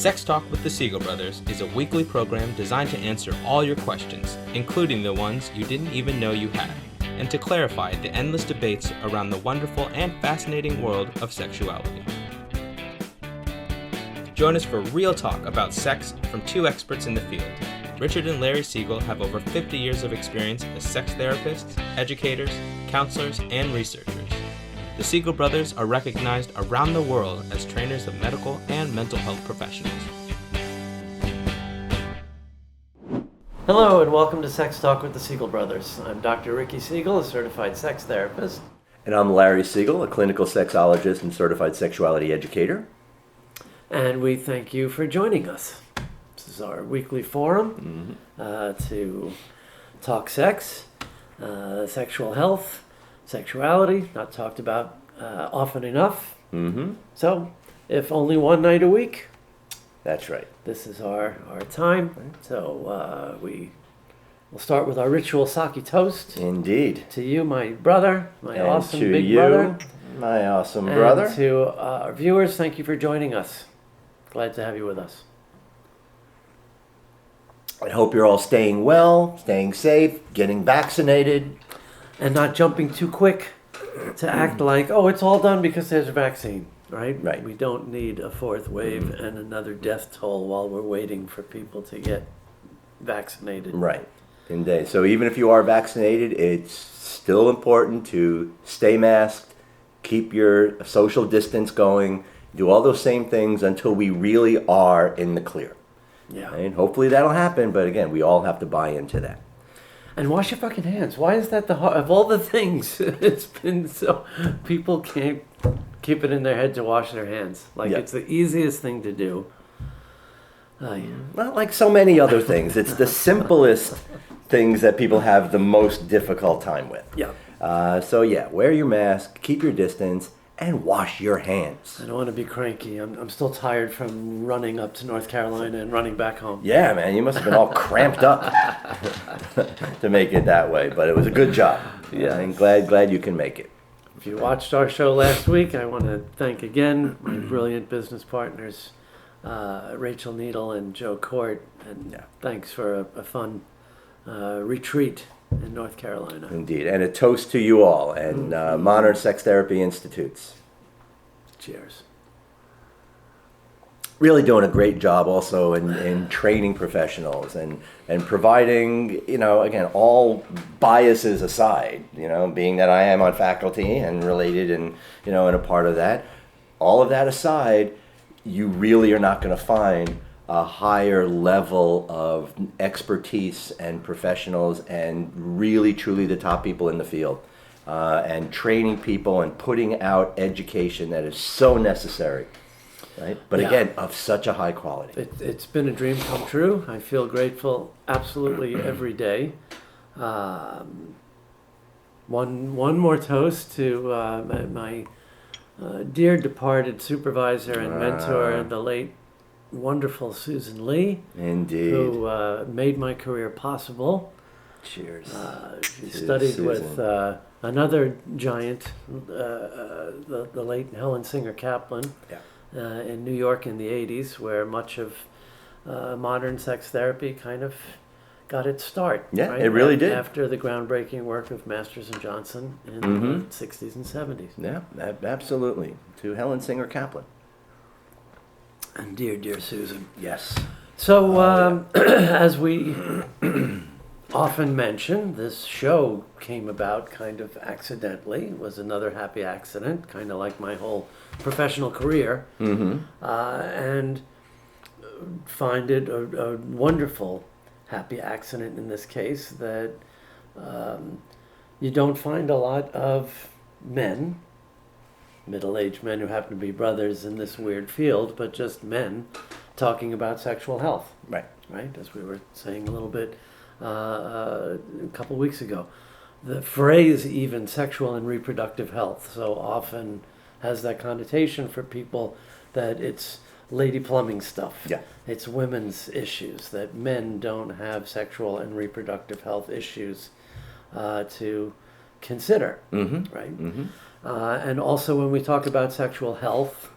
Sex Talk with the Siegel Brothers is a weekly program designed to answer all your questions, including the ones you didn't even know you had, and to clarify the endless debates around the wonderful and fascinating world of sexuality. Join us for real talk about sex from two experts in the field. Richard and Larry Siegel have over 50 years of experience as sex therapists, educators, counselors, and researchers. The Siegel Brothers are recognized around the world as trainers of medical and mental health professionals. Hello and welcome to Sex Talk with the Siegel Brothers. I'm Dr. Ricky Siegel, a certified sex therapist. And I'm Larry Siegel, a clinical sexologist and certified sexuality educator. And we thank you for joining us. This is our weekly forum to talk sex, sexual health, sexuality, not talked about often enough. So, if only one night a week. That's right. This is our time. So, we'll start with our ritual sake toast. Indeed. To you, my brother, my and awesome to big you, brother. my awesome And brother. to our viewers, thank you for joining us. Glad to have you with us. I hope you're all staying well, staying safe, getting vaccinated. And not jumping too quick to act like, oh, it's all done because there's a vaccine, right? Right. We don't need a fourth wave and another death toll while we're waiting for people to get vaccinated. Right. Indeed. So even if you are vaccinated, it's still important to stay masked, keep your social distance going, do all those same things until we really are in the clear. Yeah. And hopefully that'll happen, but again, we all have to buy into that. And wash your fucking hands. Why is that the hard, of all the things, it's been so, people can't keep it in their head to wash their hands. Like, it's the easiest thing to do. Not like so many other things. It's the simplest things that people have the most difficult time with. Yeah. So wear your mask, keep your distance, and wash your hands. I don't want to be cranky. I'm still tired from running up to North Carolina and running back home. Yeah, man, you must have been all cramped up to make it that way, but it was a good job. Yeah. I'm glad you can make it. If you watched our show last week, I want to thank again my brilliant business partners, Rachel Needle and Joe Court, and thanks for a fun retreat in North Carolina. Indeed, and a toast to you all and Modern Sex Therapy Institutes. Cheers. Really doing a great job also in training professionals and providing, again, all biases aside, being that I am on faculty and related and a part of that, all of that aside, you really are not going to find a higher level of expertise and professionals and really truly the top people in the field and training people and putting out education that is so necessary. Right? But again, of such a high quality. It's been a dream come true. I feel grateful absolutely every day. One more toast to my dear departed supervisor and mentor, the late wonderful Susan Lee. Indeed. Who made my career possible. Cheers. She studied Susan. with another giant, the late Helen Singer Kaplan. Yeah. In New York in the 80s, where much of modern sex therapy kind of got its start. Yeah, right? it really did. After the groundbreaking work of Masters and Johnson in the 60s and 70s. Yeah, absolutely. To Helen Singer Kaplan. And dear Susan. Yes. So, as we often mention, this show came about kind of accidentally. It was another happy accident, kind of like my whole professional career. And find it a wonderful happy accident in this case that you don't find a lot of men, middle-aged men who happen to be brothers in this weird field, but just men talking about sexual health. Right. Right, as we were saying a little bit a couple weeks ago. The phrase even sexual and reproductive health so often has that connotation for people that it's lady plumbing stuff. Yeah. It's women's issues, that men don't have sexual and reproductive health issues to consider, right? And also when we talk about sexual health,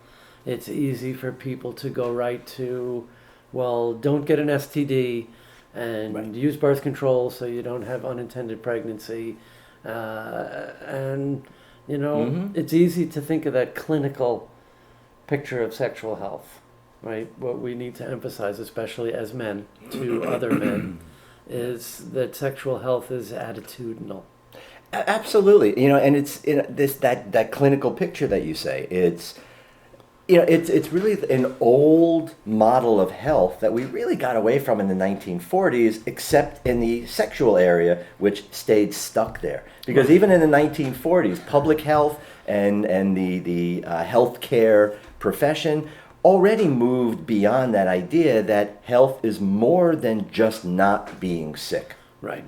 it's easy for people to go right to, well, don't get an STD and use birth control so you don't have unintended pregnancy. And, it's easy to think of that clinical picture of sexual health, right? What we need to emphasize, especially as men to other men, is that sexual health is attitudinal. Absolutely, and it's that clinical picture that you say. It's really an old model of health that we really got away from in the 1940s, except in the sexual area, which stayed stuck there. Because even in the 1940s, public health and the healthcare profession already moved beyond that idea that health is more than just not being sick. Right.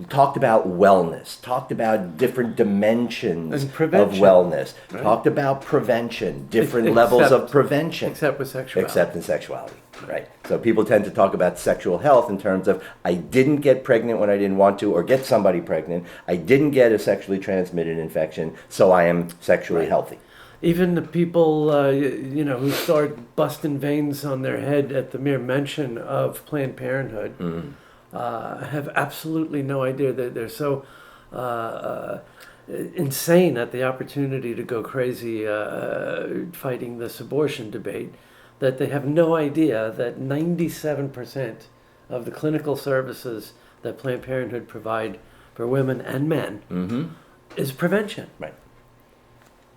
Talked about wellness, talked about different dimensions of wellness, talked about prevention, different levels of prevention. Except with sexuality. Except in sexuality, right. So people tend to talk about sexual health in terms of, I didn't get pregnant when I didn't want to, or get somebody pregnant. I didn't get a sexually transmitted infection, so I am sexually healthy. Even the people, who start busting veins on their head at the mere mention of Planned Parenthood, have absolutely no idea that they're so insane at the opportunity to go crazy fighting this abortion debate, that they have no idea that 97% of the clinical services that Planned Parenthood provide for women and men is prevention.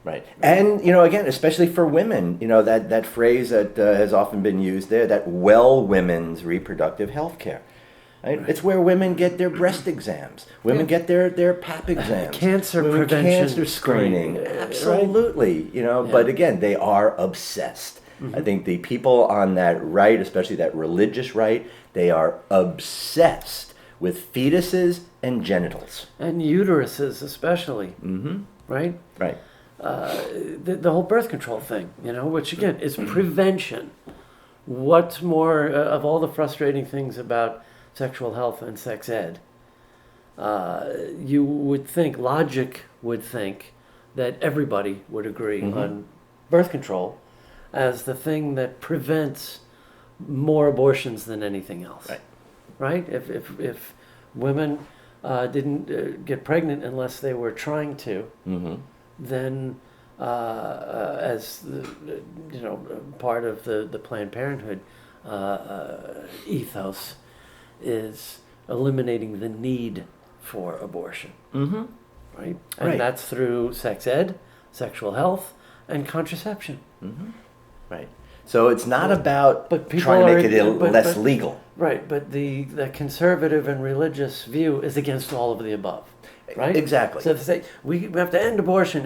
Right. And, again, especially for women, that phrase that has often been used there, that women's reproductive health care. Right? It's where women get their breast exams. Women get their Pap exams. Cancer prevention. Cancer screening. Absolutely. But again, they are obsessed. I think the people on that right, especially that religious right, they are obsessed with fetuses and genitals. And uteruses especially. Right? Right. The whole birth control thing, which again is prevention. What's more, of all the frustrating things about sexual health and sex ed, you would think, logic would think, that everybody would agree on birth control as the thing that prevents more abortions than anything else. Right? If women didn't get pregnant unless they were trying to, then as part of the Planned Parenthood ethos is eliminating the need for abortion. Right? And that's through sex ed, sexual health, and contraception. Right. So it's not about trying to make it less legal. Right, but the conservative and religious view is against all of the above. Right? Exactly. So they say, we have to end abortion,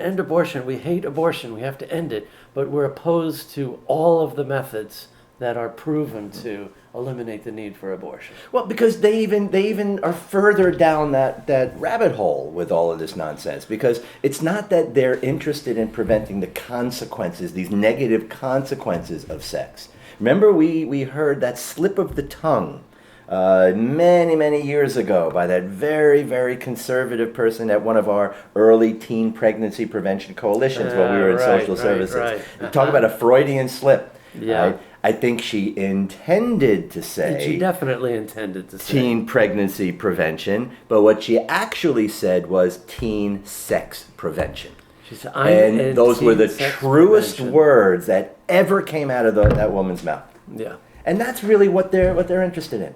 we hate abortion, we have to end it, but we're opposed to all of the methods that are proven to eliminate the need for abortion. Well, because they even are further down that rabbit hole with all of this nonsense, because it's not that they're interested in preventing the consequences, these negative consequences of sex. Remember, we heard that slip of the tongue many years ago by that very, very conservative person at one of our early teen pregnancy prevention coalitions when we were in social services. Talk about a Freudian slip. Yeah. I think she intended to say... She definitely intended to say... teen pregnancy prevention, but what she actually said was teen sex prevention. She said, and those were the truest words that ever came out of that woman's mouth. Yeah. And that's really what they're interested in.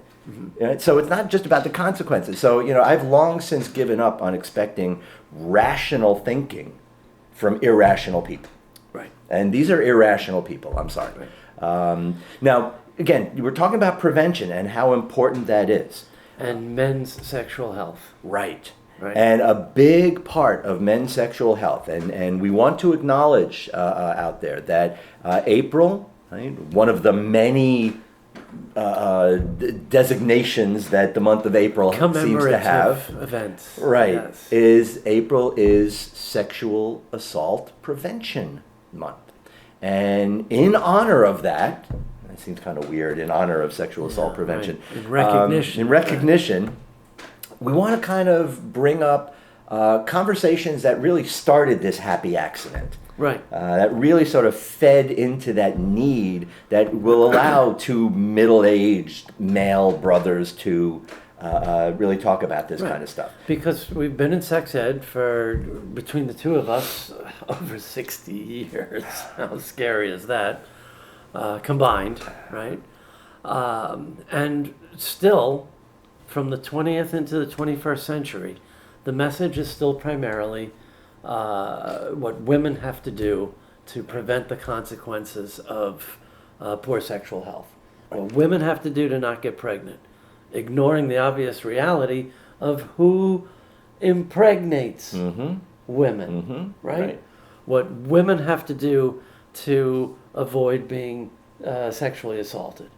Right? So it's not just about the consequences. So, I've long since given up on expecting rational thinking from irrational people. Right. And these are irrational people, I'm sorry. Right. Now, again, we're talking about prevention and how important that is. And men's sexual health. Right. And a big part of men's sexual health, and we want to acknowledge out there that April, right, one of the many designations that the month of April seems to have, events. Right. Yes. April is Sexual Assault Prevention Month. And in honor of that, it seems kind of weird, in honor of sexual assault prevention. Right. In recognition, we want to kind of bring up conversations that really started this happy accident. Right. That really sort of fed into that need that will allow two middle-aged male brothers to really talk about this kind of stuff. Because we've been in sex ed for, between the two of us, over 60 years. How scary is that? Combined, right? And still, from the 20th into the 21st century, the message is still primarily what women have to do to prevent the consequences of poor sexual health. What women have to do to not get pregnant, ignoring the obvious reality of who impregnates women, right? What women have to do to avoid being sexually assaulted,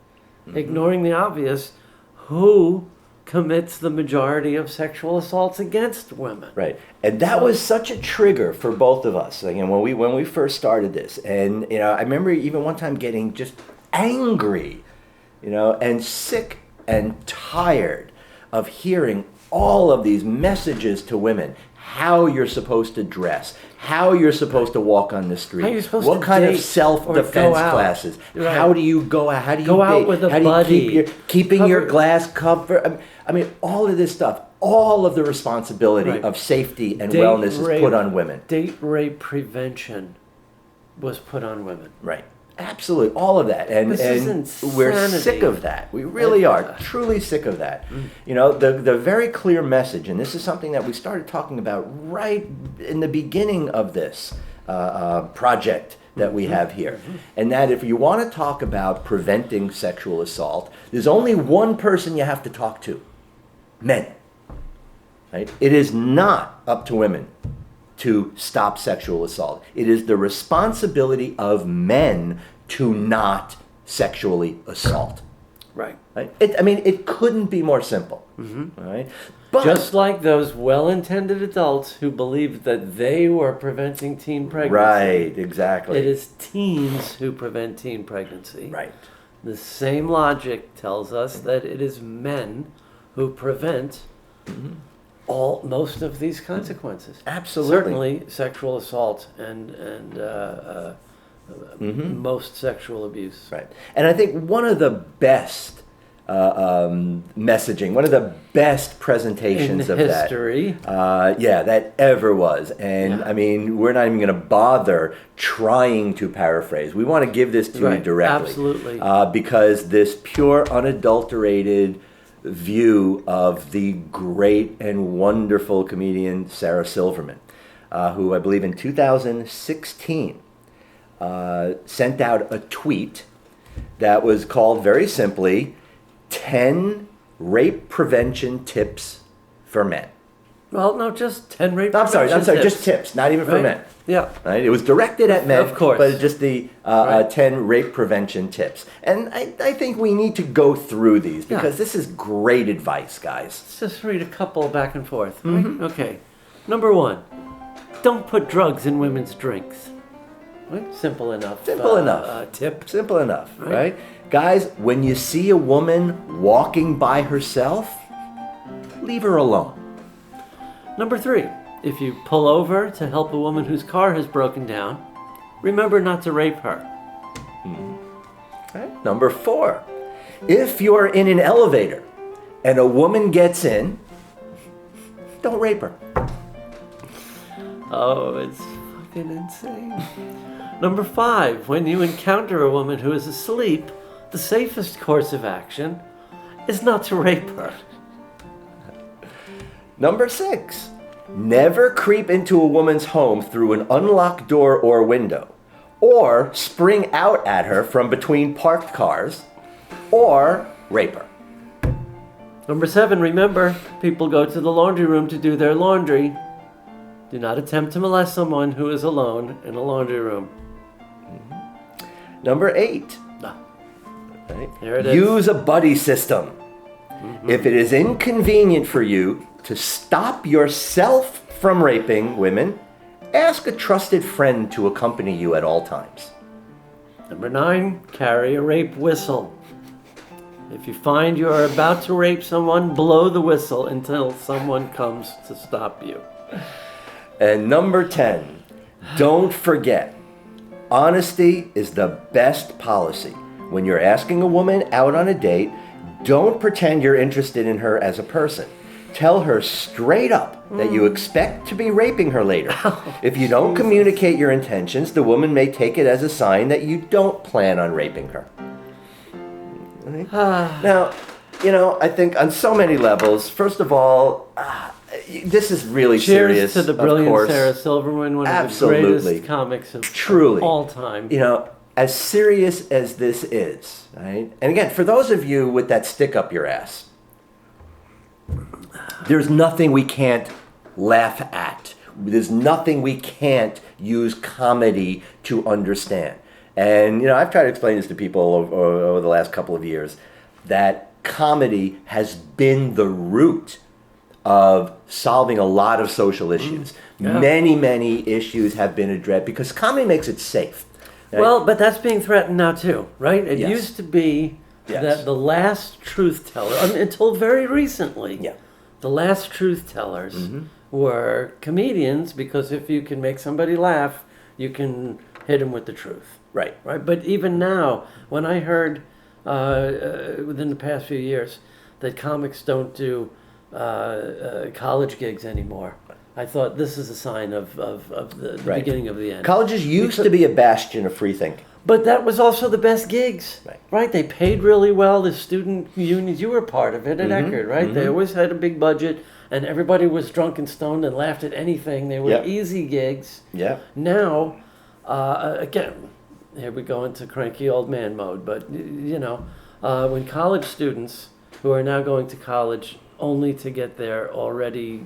ignoring the obvious, who commits the majority of sexual assaults against women. Right. And that was such a trigger for both of us. Again, when we first started this. And, I remember even one time getting just angry, and sick and tired of hearing all of these messages to women. How you're supposed to dress, how you're supposed to walk on the street, how you're supposed what to kind of date self-defense or go out. classes, Right. how do you go out, how do you Go out date? with a how do you buddy. keeping your Cover- glass covered? I mean, all of this stuff, all of the responsibility Right. of safety and Date wellness rape- is put on women. Date rape prevention was put on women. Right. Absolutely, all of that, and This is we're insanity. sick of that. We really are truly sick of that. The very clear message, and this is something that we started talking about right in the beginning of this project that we have here, and that if you want to talk about preventing sexual assault, there's only one person you have to talk to: men. Right? It is not up to women to stop sexual assault. It is the responsibility of men to not sexually assault. Right. Right? It couldn't be more simple. Right? But Just like those well-intended adults who believed that they were preventing teen pregnancy. right, exactly. It is teens who prevent teen pregnancy. right. The same logic tells us that it is men who prevent most of these consequences. Absolutely. Certainly sexual assault and most sexual abuse. Right. And I think one of the best messaging, one of the best presentations In of history. that ever was. And Yeah. we're not even going to bother trying to paraphrase. We want to give this to you Right, directly. absolutely. Because this pure, unadulterated view of the great and wonderful comedian Sarah Silverman, who I believe in 2016 sent out a tweet that was called very simply 10 rape prevention tips for men. Well, no, just 10 rape I'm sorry, prevention just tips, not even for Right? men. Yeah. Right? It was directed at men, Of course. but just the Right. 10 rape prevention tips. And I think we need to go through these Yeah. because this is great advice, guys. Let's just read a couple back and forth. Right? Okay. Number 1, don't put drugs in women's drinks. Right? Simple enough. Simple enough. Tip. Simple enough, Right. right? Guys, when you see a woman walking by herself, leave her alone. Number 3, if you pull over to help a woman whose car has broken down, remember not to rape her. Right? Number 4, if you're in an elevator and a woman gets in, don't rape her. Oh, it's fucking insane. Number 5, when you encounter a woman who is asleep, the safest course of action is not to rape her. Number 6, never creep into a woman's home through an unlocked door or window, or spring out at her from between parked cars, or rape her. Number 7, remember, people go to the laundry room to do their laundry. Do not attempt to molest someone who is alone in a laundry room. Number 8, right? Here it is. Use a buddy system. If it is inconvenient for you to stop yourself from raping women, ask a trusted friend to accompany you at all times. Number 9, carry a rape whistle. If you find you are about to rape someone, blow the whistle until someone comes to stop you. And number 10, Don't forget, honesty is the best policy. When you're asking a woman out on a date, don't pretend you're interested in her as a person. Tell her straight up that you expect to be raping her later. If you don't communicate your intentions, the woman may take it as a sign that you don't plan on raping her. Right? Now, I think on so many levels, first of all, this is really serious. Cheers to the brilliant Sarah Silverman, one of the greatest comics of all time. As serious as this is, right? And again, for those of you with that stick up your ass, there's nothing we can't laugh at. There's nothing we can't use comedy to understand. And, I've tried to explain this to people over the last couple of years, that comedy has been the root of solving a lot of social issues. Yeah. Many, many issues have been addressed because comedy makes it safe. Right? Well, but that's being threatened now too, right? It Yes. used to be Yes. that the last truth teller, until very recently, Yeah. the last truth tellers were comedians, because if you can make somebody laugh, you can hit them with the truth. Right. Right. But even now, when I heard within the past few years that comics don't do college gigs anymore, I thought this is a sign of the Right. beginning of the end. Colleges used to be a bastion of free thinking. But that was also the best gigs, Right. They paid really well. The student unions, you were part of it at Eckerd, right? They always had a big budget, and everybody was drunk and stoned and laughed at anything. They were Yep. easy gigs. Yeah. Now, again, here we go into cranky old man mode. But when college students who are now going to college only to get their already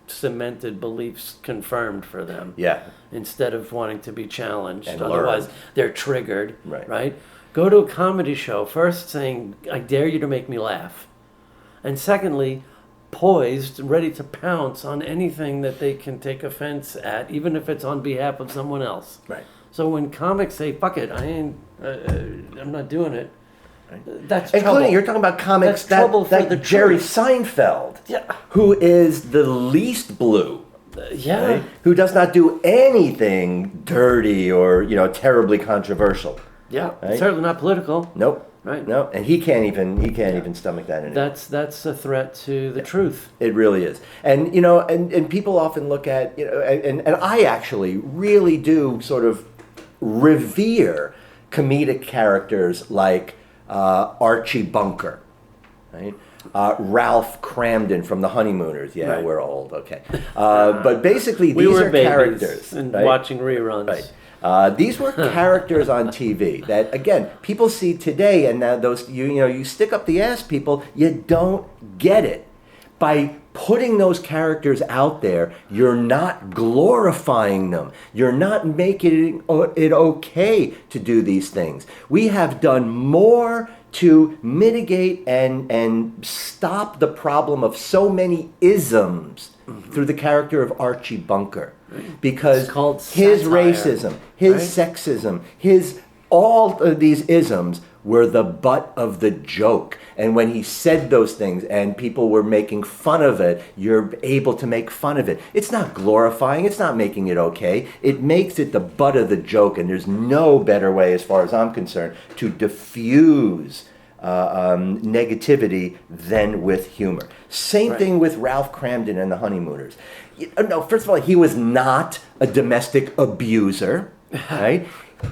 cemented beliefs confirmed for them, Yeah. instead of wanting to be challenged. And Otherwise, learn. they're triggered, Right. Go to a comedy show, first saying, I dare you to make me laugh. And secondly, poised, ready to pounce on anything that they can take offense at, even if it's on behalf of someone else. Right. So when comics say, fuck it, I'm not doing it, that's Including, trouble. you're talking about comics That's trouble for that the Jerry truth. Seinfeld, Yeah. who is the least blue, Yeah. right? Who does not do anything dirty or terribly controversial. Yeah. Right? Certainly not political. Nope. Right. No, and he can't even stomach that anymore. That's a threat to the truth. It really is. And and people often look at, and I actually really do sort of revere comedic characters like Archie Bunker, right? Ralph Cramden from The Honeymooners. Yeah, Right. we're old. Okay. But basically, We these were are babies characters. and right? watching reruns. Right. These were characters on TV that, again, people see today, and now those you stick up the ass people, you don't get it. By putting those characters out there, you're not glorifying them. You're not making it okay to do these things. We have done more to mitigate and stop the problem of so many isms through the character of Archie Bunker. Because It's called his satire, racism, his sexism, all of these isms were the butt of the joke. And when he said those things and people were making fun of it, you're able to make fun of it. It's not glorifying. It's not making it okay. It makes it the butt of the joke. And there's no better way, as far as I'm concerned, to diffuse negativity than with humor. Same thing with Ralph Cramden and The Honeymooners. No, first of all, he was not a domestic abuser, right?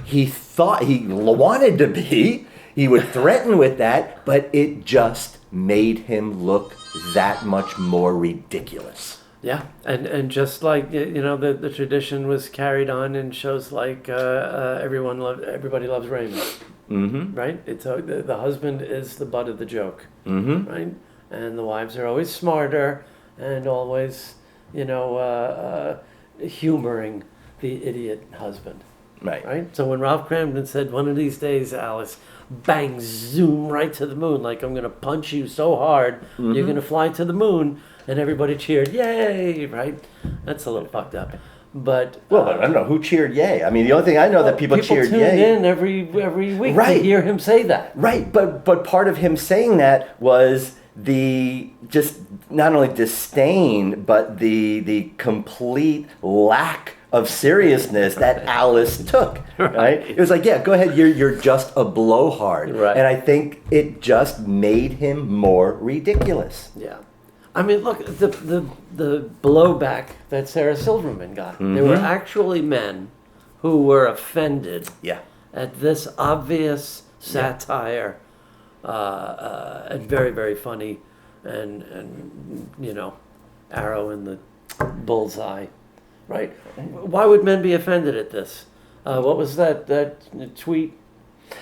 He thought he wanted to be. He would threaten with that, but it just made him look that much more ridiculous. Yeah, and just like the tradition was carried on in shows like Everybody Loves Raymond. Mm-hmm. Right? It's the husband is the butt of the joke. Mm-hmm. Right? And the wives are always smarter and always humoring the idiot husband. Right? So when Ralph Cramden said, one of these days, Alice, bang, zoom right to the moon, like I'm going to punch you so hard, you're going to fly to the moon, and everybody cheered, yay, right? That's a little fucked up. But Well, I don't know who cheered yay. I mean, the only thing I know that people cheered tuned yay. in every week Right. to hear him say that. Right, but part of him saying that was the just not only disdain, but the complete lack of seriousness that Alice took. Right? It was like, yeah, go ahead. You're just a blowhard. Right. And I think it just made him more ridiculous. Yeah. I mean, look, the blowback that Sarah Silverman got. There were actually men who were offended Yeah. at this obvious satire and very, very funny and arrow in the bullseye, right? Why would men be offended at this? What was that tweet?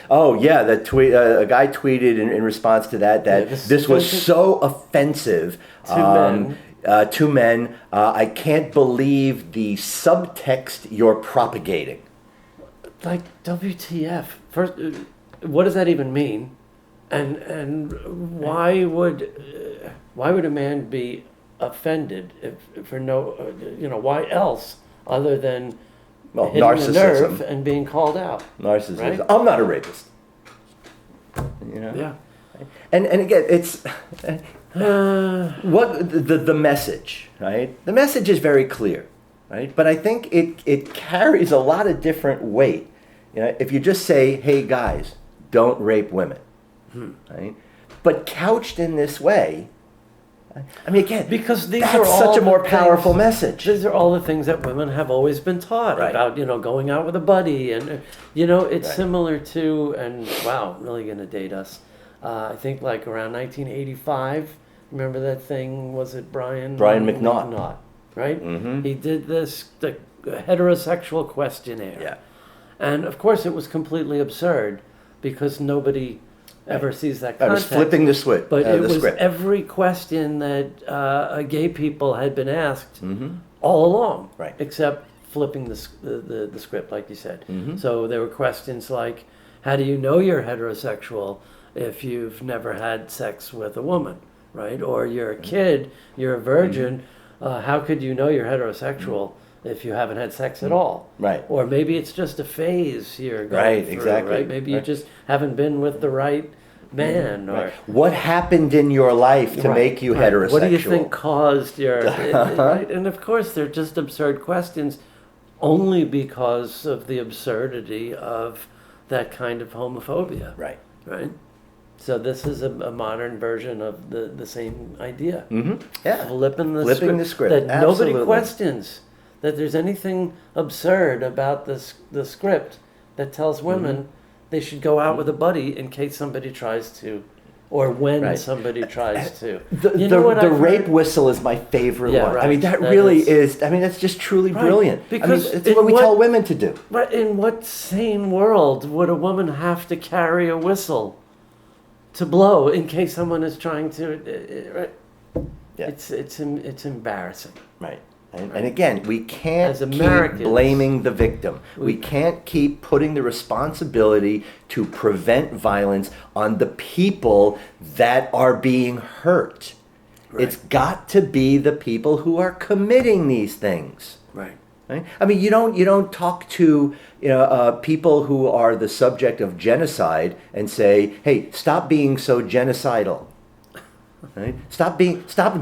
Oh yeah, that tweet. A guy tweeted in response to that this was so offensive to men. I can't believe the subtext you're propagating. Like, WTF? First, what does that even mean? And why would a man be offended for no why else other than hitting narcissism. the nerve and being called out? Narcissism. Right? I'm not a rapist. Yeah. And again, it's what the message, right? The message is very clear, right? But I think it carries a lot of different weight. If you just say, "Hey guys, don't rape women," right? But couched in this way, I mean, again, Because these that's are all such a the more powerful things- message. These are all the things that women have always been taught Right. about, going out with a buddy, and it's Right. similar to, and wow, I'm really gonna date us. I think like around 1985. Remember that thing? Was it Brian McNaught, right? Mhm. He did the heterosexual questionnaire. Yeah. And of course, it was completely absurd because nobody ever sees that I was context. flipping the script. But it was script. every question that gay people had been asked all along, Right. except flipping the script, like you said. Mhm. So there were questions like, how do you know you're heterosexual if you've never had sex with a woman, right? Or you're a kid, you're a virgin, how could you know you're heterosexual if you haven't had sex at all? Right. Or maybe it's just a phase you're going Right, through, exactly. right? Maybe you Right. just haven't been with the right man. Or Right. What happened in your life to Right, make you right. heterosexual? What do you think caused your... right? And of course, they're just absurd questions only because of the absurdity of that kind of homophobia. Right. Right? So this is a modern version of the same idea. Mm-hmm. Yeah. Flipping the Flipping script. the script. That nobody Absolutely. questions that there's anything absurd about the script that tells women they should go out with a buddy in case somebody tries to, or when Right. somebody tries to. The I've rape heard? whistle is my favorite Yeah, one. right. I mean, that That really is- is. I mean, that's just truly Right. brilliant. Because I mean, it's in what we what- tell women to do. But in what sane world would a woman have to carry a whistle to blow in case someone is trying to? Right? Yeah. It's embarrassing. Right. And again, we can't As keep Americans- blaming the victim. We can't keep putting the responsibility to prevent violence on the people that are being hurt. Right. It's got to be the people who are committing these things. Right. Right? I mean, you don't talk to people who are the subject of genocide and say, "Hey, stop being so genocidal." Right? Stop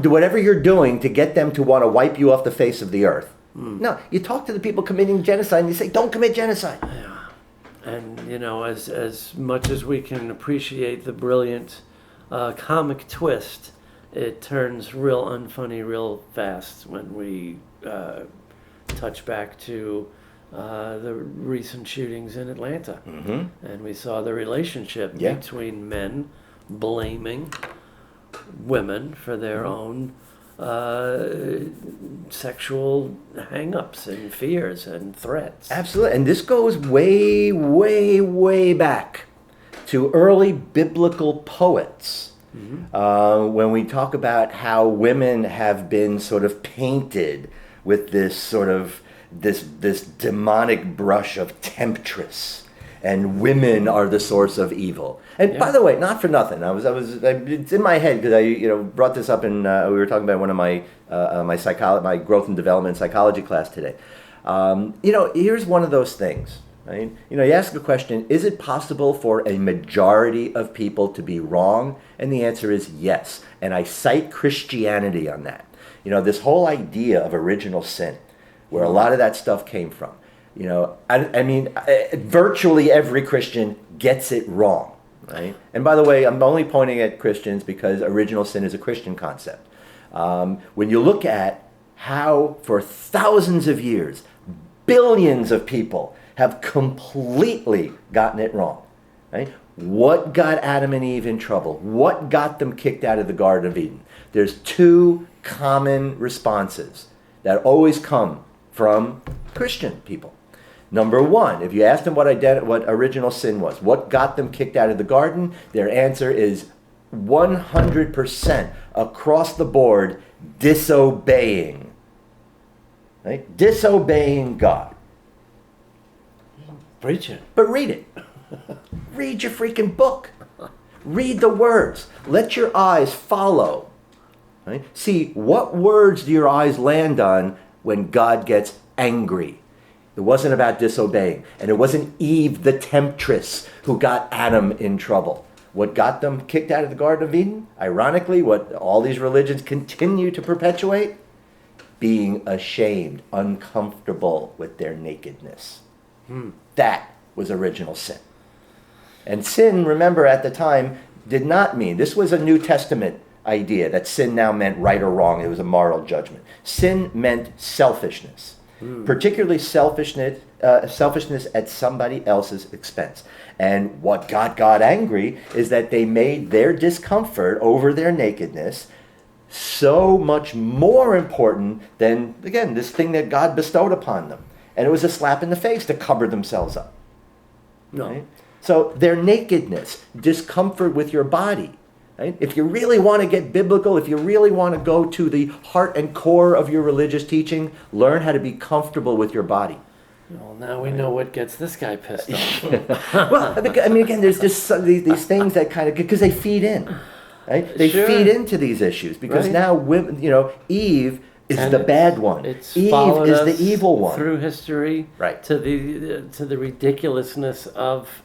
do whatever you're doing to get them to want to wipe you off the face of the earth. No, you talk to the people committing genocide and you say, "Don't commit genocide." And as much as we can appreciate the brilliant comic twist, it turns real unfunny real fast when we touch back to the recent shootings in Atlanta. And we saw the relationship Yeah. between men blaming women for their own sexual hang-ups and fears and threats. Absolutely. And this goes way, way, way back to early biblical poets. When we talk about how women have been sort of painted with this sort of this demonic brush of temptress, and women are the source of evil. And by the way, not for nothing, it's in my head because I brought this up in we were talking about one of my my growth and development psychology class today. Here's one of those things. Right? You ask a question, is it possible for a majority of people to be wrong? And the answer is yes. And I cite Christianity on that. This whole idea of original sin. where a lot of that stuff came from. You know, I mean, virtually every Christian gets it wrong, right? And by the way, I'm only pointing at Christians because original sin is a Christian concept. When you look at how for thousands of years, billions of people have completely gotten it wrong, right? What got Adam and Eve in trouble? What got them kicked out of the Garden of Eden? There's two common responses that always come from Christian people. Number one, if you ask them what original sin was, what got them kicked out of the garden, their answer is 100% across the board, disobeying. Right? Disobeying God. Preach it. But read it. Read your freaking book. Read the words. Let your eyes follow. Right? See, what words do your eyes land on when God gets angry? It wasn't about disobeying. And it wasn't Eve the temptress who got Adam in trouble. What got them kicked out of the Garden of Eden? Ironically, what all these religions continue to perpetuate? Being ashamed, uncomfortable with their nakedness. That was original sin. And sin, remember, at the time, did not mean, this was a New Testament idea that sin now meant right or wrong. It was a moral judgment. Sin meant selfishness, particularly selfishness at somebody else's expense. And what got God angry is that they made their discomfort over their nakedness so much more important than, again, this thing that God bestowed upon them. And it was a slap in the face to cover themselves up. No. Right? So their nakedness, discomfort with your body. Right? If you really want to get biblical, if you really want to go to the heart and core of your religious teaching, learn how to be comfortable with your body. Well, now we know what gets this guy pissed off. Well, I mean, again, there's just these things that kind of, because they feed in. Right? They Sure. feed into these issues because Right. now women, Eve is And the bad one. It's Eve followed is us the evil one. through history, Right. to the ridiculousness of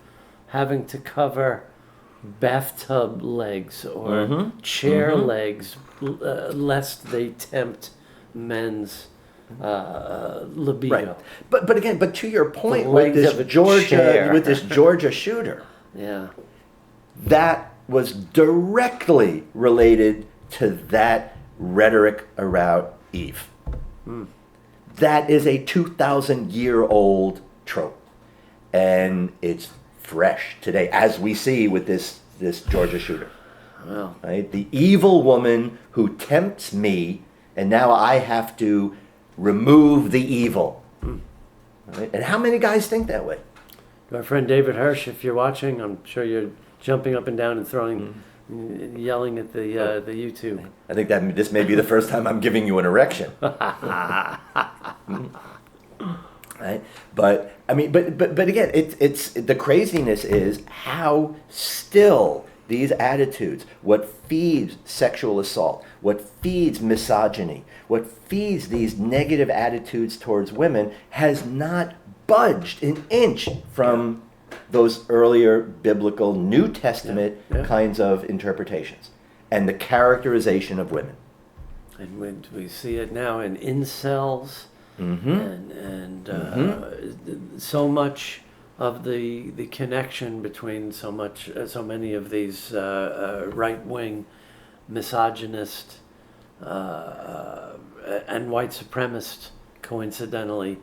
having to cover bathtub legs or chair legs, lest they tempt men's libido. Right. But again, to your point The with legs of a this chair. Georgia shooter, Yeah. that was directly related to that rhetoric around Eve. That is a 2,000-year-old trope. And it's fresh today, as we see with this Georgia shooter. Well, Right? The evil woman who tempts me, and now I have to remove the evil. Right? And how many guys think that way? our friend David Hirsch, if you're watching, I'm sure you're jumping up and down and throwing, yelling at the YouTube. I think that this may be the first time I'm giving you an erection. Right? But I mean, but again, it's the craziness is how still these attitudes, what feeds sexual assault, what feeds misogyny, what feeds these negative attitudes towards women, has not budged an inch from those earlier biblical New Testament kinds of interpretations and the characterization of women. And we see it now in incels, and so much of the connection between so many of these right-wing, misogynist, and white supremacist, coincidentally,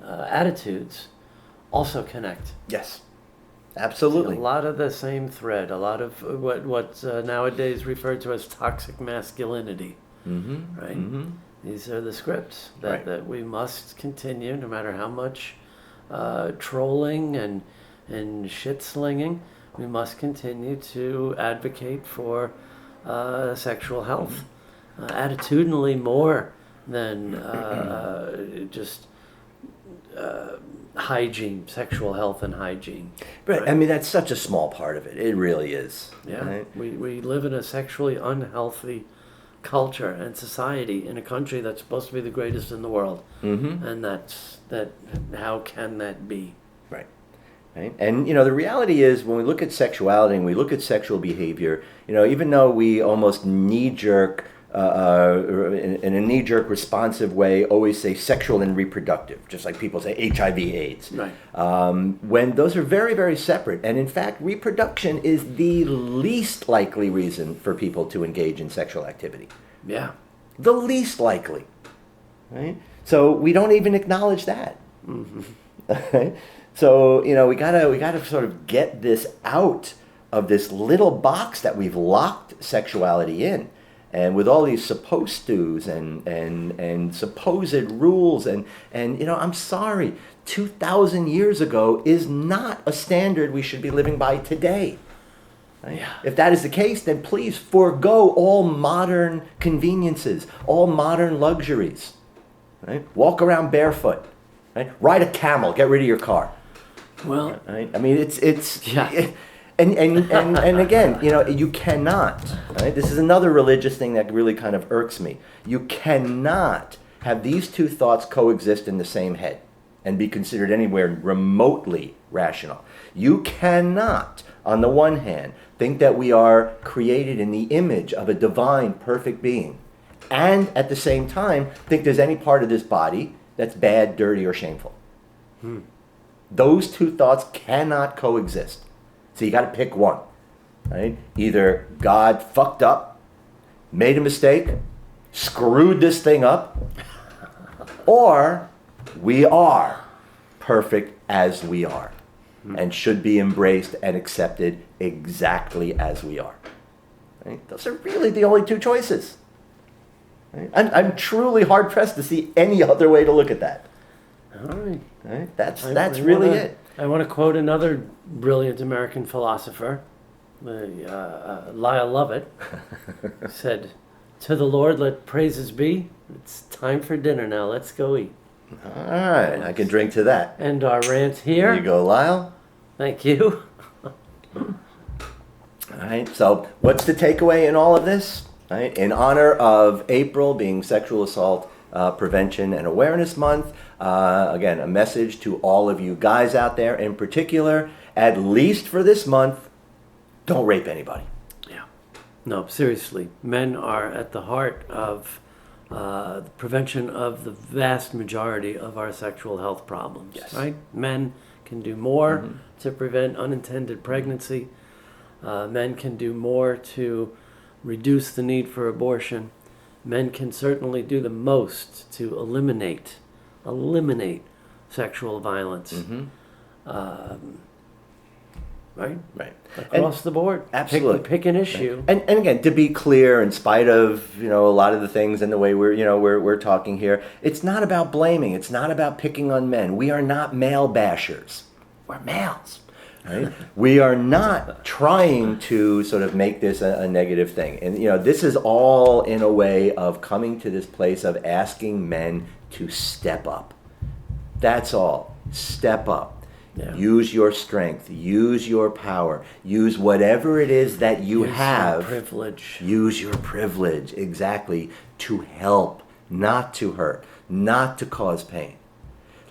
attitudes also connect. Yes, absolutely. A lot of the same thread, a lot of what's nowadays referred to as toxic masculinity. Right? These are the scripts that we must continue, no matter how much trolling and shit slinging. We must continue to advocate for sexual health, attitudinally more than just hygiene, sexual health and hygiene. Right. I mean, that's such a small part of it. It really is. Yeah. Right? We live in a sexually unhealthy culture and society in a country that's supposed to be the greatest in the world. And how can that be? Right. Right. And, the reality is when we look at sexuality and we look at sexual behavior, even though we almost knee-jerk in a knee-jerk responsive way, always say sexual and reproductive, just like people say HIV/AIDS. Right. When those are very, very separate. And in fact, reproduction is the least likely reason for people to engage in sexual activity. Yeah. The least likely. Right? So we don't even acknowledge that. Right? So, we gotta sort of get this out of this little box that we've locked sexuality in. And with all these supposed to's and supposed rules and I'm sorry, 2,000 years ago is not a standard we should be living by today. Right? Yeah. If that is the case, then please forego all modern conveniences, all modern luxuries. Right? Walk around barefoot. Right? Ride a camel. Get rid of your car. Well, Right? I mean, it's yeah. And again, you cannot. Right? This is another religious thing that really kind of irks me. You cannot have these two thoughts coexist in the same head and be considered anywhere remotely rational. You cannot, on the one hand, think that we are created in the image of a divine, perfect being, and at the same time think there's any part of this body that's bad, dirty, or shameful. Those two thoughts cannot coexist. So you got to pick one. Right? Either God fucked up, made a mistake, screwed this thing up, or we are perfect as we are and should be embraced and accepted exactly as we are. Right? Those are really the only two choices. Right? I'm truly hard-pressed to see any other way to look at that. All right. Right? That's really it. I want to quote another brilliant American philosopher, Lyle Lovett, said, "To the Lord let praises be. It's time for dinner now. Let's go eat." All right, I can drink to that. End our rant here. There you go, Lyle. Thank you. All right, so what's the takeaway in all of this? Right? In honor of April being Sexual Assault Prevention and Awareness Month, again, a message to all of you guys out there in particular, at least for this month, don't rape anybody. Yeah. No, seriously. Men are at the heart of the prevention of the vast majority of our sexual health problems. Yes. Right? Men can do more to prevent unintended pregnancy. Men can do more to reduce the need for abortion. Men can certainly do the most to eliminate sexual violence. Right? Right. Across the board. Absolutely. Pick an issue. And again, to be clear, in spite of a lot of the things and the way we're talking here, it's not about blaming. It's not about picking on men. We are not male bashers. We're males. Right? We are not trying to sort of make this a negative thing. And this is all in a way of coming to this place of asking men to step up. That's all. Step up. Yeah. Use your strength. Use your power. Use whatever it is that you have. Use your privilege. Use your privilege, exactly, to help, not to hurt, not to cause pain.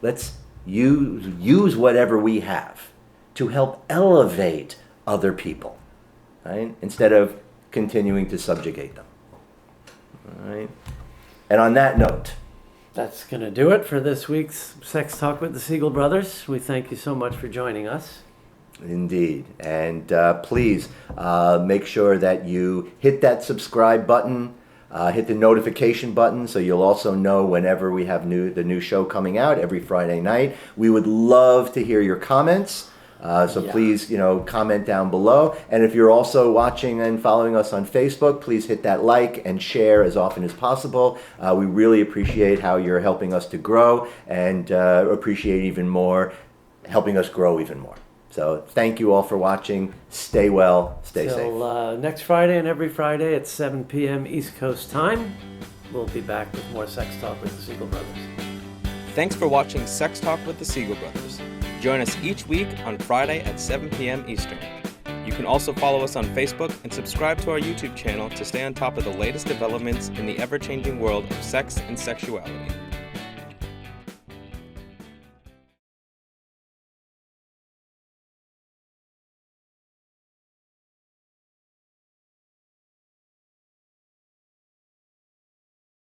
Let's use whatever we have to help elevate other people, right? Instead of continuing to subjugate them. All right? And on that note, That's going to do it for this week's Sex Talk with the Siegel Brothers. We thank you so much for joining us. indeed, and please make sure that you hit that subscribe button, hit the notification button so you'll also know whenever we have the new show coming out every Friday night. We would love to hear your comments. Please, comment down below. And if you're also watching and following us on Facebook, please hit that like and share as often as possible. We really appreciate how you're helping us to grow and appreciate even more helping us grow even more. So thank you all for watching. Stay well, stay safe. Till next Friday and every Friday at 7 p.m. East Coast time, we'll be back with more Sex Talk with the Siegel Brothers. Thanks for watching Sex Talk with the Siegel Brothers. Join us each week on Friday at 7 p.m. Eastern. You can also follow us on Facebook and subscribe to our YouTube channel to stay on top of the latest developments in the ever-changing world of sex and sexuality.